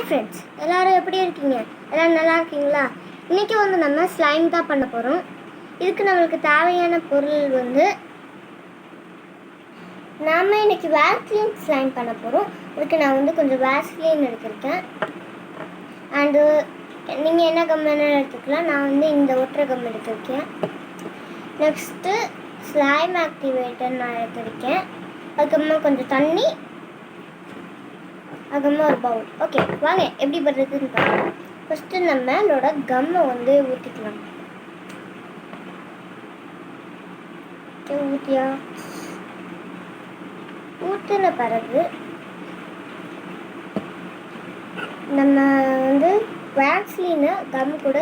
Friends எல்லாரும் எப்படி இருக்கீங்க? எல்லாம் நல்லா இருக்கீங்களா? இன்றைக்கி வந்து நம்ம ஸ்லைம் தான் பண்ண போகிறோம். இதுக்கு நம்மளுக்கு தேவையான பொருள் வந்து நாம் இன்றைக்கி வேஸ்லின் ஸ்லைம் பண்ண போகிறோம். இதுக்கு நான் வந்து கொஞ்சம் வேஸ்லின் எடுத்திருக்கேன். அண்டு நீங்கள் என்ன கம் வேணாலும் எடுத்துக்கலாம். நான் வந்து இந்த ஒற்றை கம் எடுத்திருக்கேன். நெக்ஸ்ட்டு ஸ்லைம் ஆக்டிவேட்டர் நான் எடுத்திருக்கேன். அதுக்கப்புறமா கொஞ்சம் தண்ணி, அதுக்கப்புறமா ஒரு பவுல். ஓகே, வாங்க எப்படி பண்ணுறதுன்னு பார்க்கலாம். ஃபஸ்ட்டு நம்மளோட கம்மை வந்து ஊற்றிக்கலாம். ஊற்றியா ஊற்றின பிறகு நம்ம வந்து வேக்ஸ்லினை கம் கூட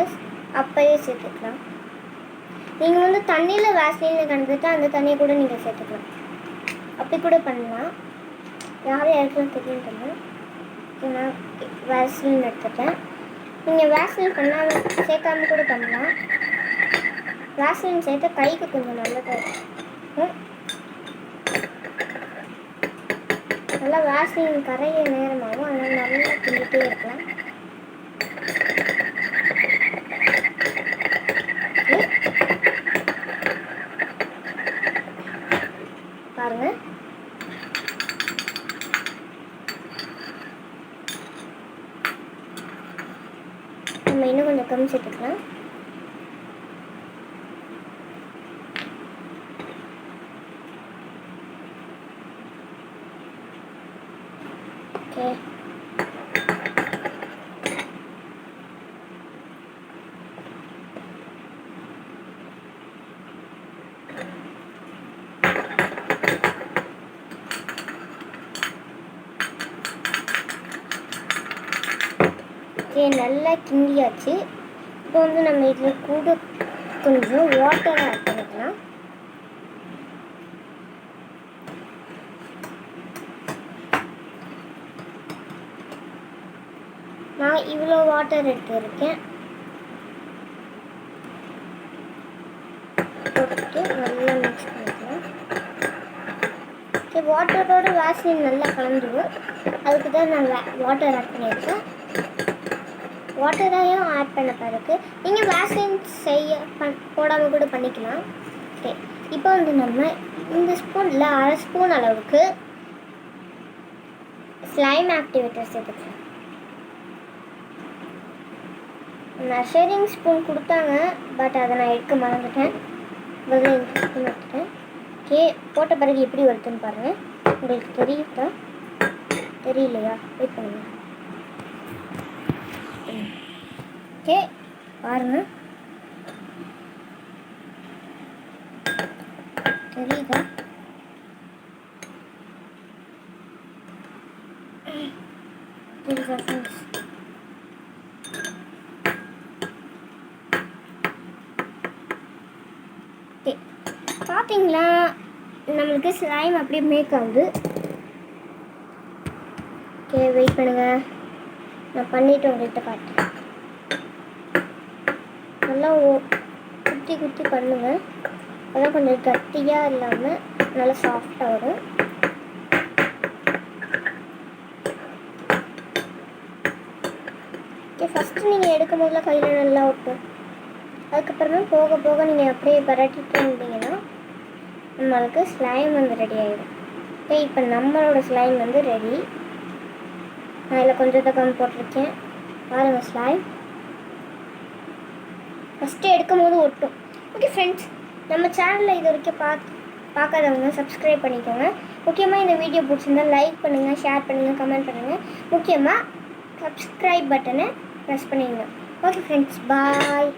அப்பயே சேர்த்துக்கலாம். நீங்கள் வந்து தண்ணியில் வேக்ஸ்லினை கலந்துட்டு அந்த தண்ணியை கூட நீங்கள் சேர்த்துக்கலாம். அப்படி கூட பண்ணலாம். யாரும் யாருக்கும் தெரியுதுன்னு நான் வேக்ஸ்லின் எடுத்துட்டேன். நீங்கள் வேக்ஸ்லின் பண்ணாமல் சேர்க்காம கூட பண்ணலாம். வேக்ஸ்லின் சேர்த்து கைக்கு கொஞ்சம் நல்லதாக இருக்கும். நல்லா வேக்ஸ்லின் கரைய நேரமாகும். அதனால் நல்லா கிண்டிகிட்டே இருக்கலாம். பாருங்கள், நம்ம இன்னும் கொஞ்சம் கம்மி சேர்த்துக்கலாம். ஓகே, நல்லா கிண்டியாச்சு. இப்போ வந்து நம்ம இதில் கூட கொஞ்சம் வாட்டர் ஆட் பண்ணிக்கலாம். நான் இவ்வளோ வாட்டர் எடுத்துருக்கேன். போட்டு நல்லா மிக்ஸ் பண்ணிக்கலாம். சரி, வாட்டரோட வேக்ஸ்லின் நல்லா கலந்துடும். அதுக்கு தான் நான் வாட்டர் ஆட் பண்ணியிருக்கேன். வாட்டரையும் ஆட் பண்ண பிறகு நீங்கள் வேக்ஸ்லின் போடாமல் கூட பண்ணிக்கலாம். ஓகே, இப்போ வந்து நம்ம இந்த ஸ்பூனில் அரை ஸ்பூன் அளவுக்கு ஸ்லைம் ஆக்டிவேட்டர் சேர்த்துக்கலாம். மெஷரிங் ஸ்பூன் கொடுத்தாங்க, பட் அதை நான் எடுக்க மறந்துட்டேன். பதில் இந்த ஸ்பூன் எடுத்துட்டேன். ஓகே, போட்ட பிறகு எப்படி வருதுன்னு பாருங்கள். உங்களுக்கு தெரியுதா? தெரியலையா? வெயிட் பண்ணுங்கள். ஓகே, பாருங்கள், தெரியுதா? தெரியுதா ஃப்ரெண்ட்ஸ்? ஓகே, பார்த்தீங்களா? நம்மளுக்கு ஸ்லைம் அப்படியே மேக் ஆகுது. ஓகே, வெயிட் பண்ணுங்கள், நான் பண்ணிவிட்டு உங்கள்கிட்ட காட்டுறேன். நல்லா குத்தி குத்தி பண்ணுங்கள். அதெல்லாம் கொஞ்சம் கட்டியாக இல்லாமல் நல்லா சாஃப்டாக வரும். ஓகே, ஃபஸ்ட்டு நீங்கள் எடுக்கும் போதெல்லாம் கையில் நல்லா ஒட்டும். அதுக்கப்புறமா போக போக நீங்கள் அப்படியே பரட்டிட்டு இருந்தீங்கன்னா நம்மளுக்கு ஸ்லைம் வந்து ரெடி ஆகிடும். ஓகே, இப்போ நம்மளோட ஸ்லைம் வந்து ரெடி. நான் இதில் கொஞ்சம் கம் போட்டிருக்கேன். பாருங்கள், ஸ்லைம் ஃபஸ்ட்டு எடுக்கும் போது ஒட்டும். ஓகே ஃப்ரெண்ட்ஸ், நம்ம சேனலில் இது வரைக்கும் பார்க்காதவங்க சப்ஸ்கிரைப் பண்ணிக்கோங்க. முக்கியமாக இந்த வீடியோ பிடிச்சிருந்தால் லைக் பண்ணுங்கள், ஷேர் பண்ணுங்கள், கமெண்ட் பண்ணுங்கள். முக்கியமாக சப்ஸ்கிரைப் பட்டனை ப்ரெஸ் பண்ணிடுங்க. ஓகே ஃப்ரெண்ட்ஸ், பாய்.